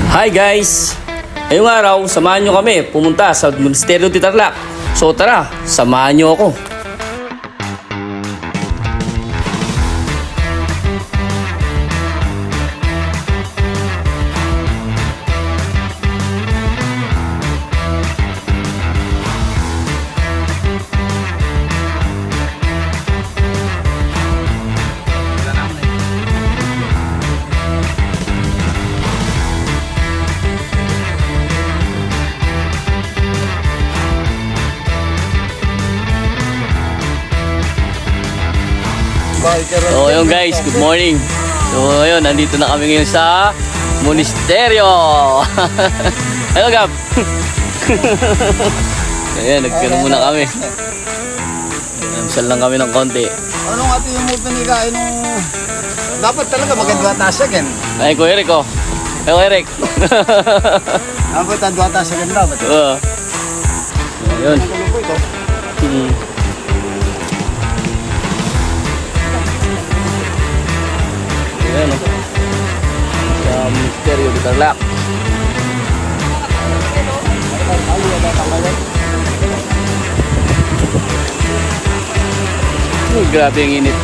Hi guys! Ngayong araw, samahan nyo kami pumunta sa Monasteryo de Tarlac. So tara, samahan nyo ako. So yun guys, good morning. So ayun, nandito na kami ngayon sa Monasteryo. Hello Gab. Ayan, nagkaroon muna kami. Sal lang kami ng konti. Anong ato yung mo pinigain nung... Dapat talaga maganda tasya ken. Ay, ko Eric oh. Hello Eric. Dapat ang dua tasya ken dapat. Oo. Ayun. Ayan oh. Sa Monasteryo de Tarlac. Grabe ang init.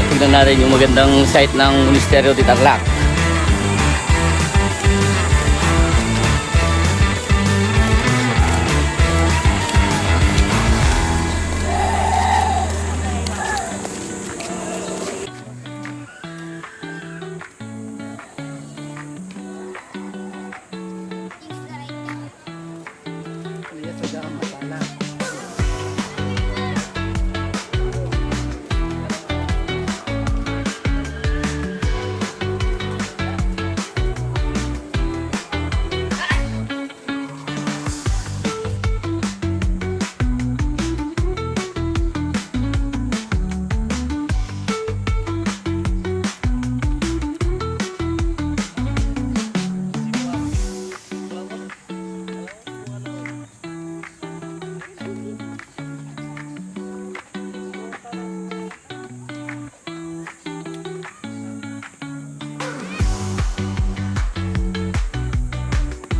Tignan natin yung magandang site ng Monasteryo de Tarlac.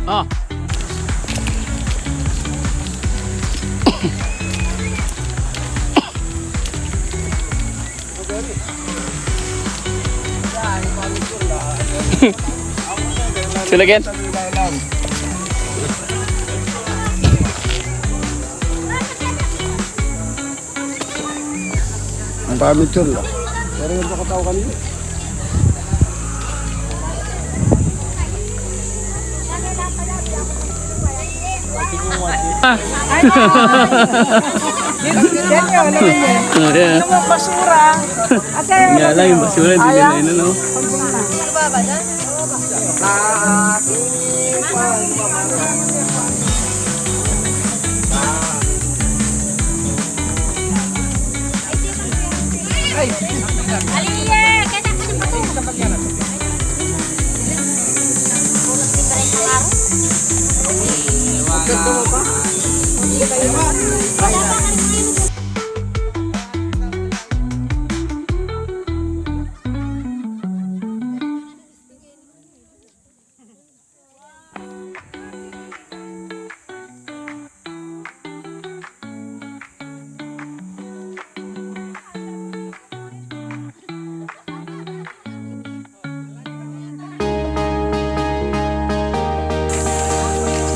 Ah. Sila again. Ang pamitsur lang. Pero yung pakataw kanina. Ayan. Basura. Nga lang yung basura, hindi nila yun, no?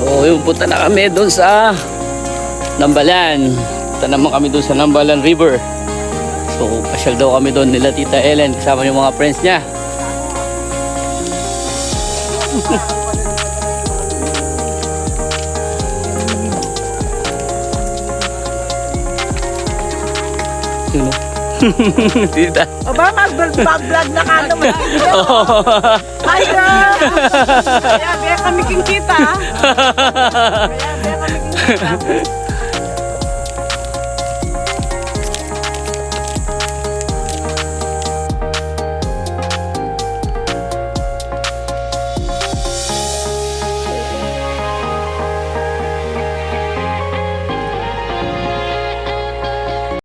So yung punta na kami doon sa Nambalan. Punta naman kami doon sa Nambalan River. So pasyal daw kami doon nila Tita Ellen kasama yung mga friends niya. Sino? Tita. Aba, mag-vlog na ka naman. Hi, girl! Kaya kami kikita. Kaya kami kikita.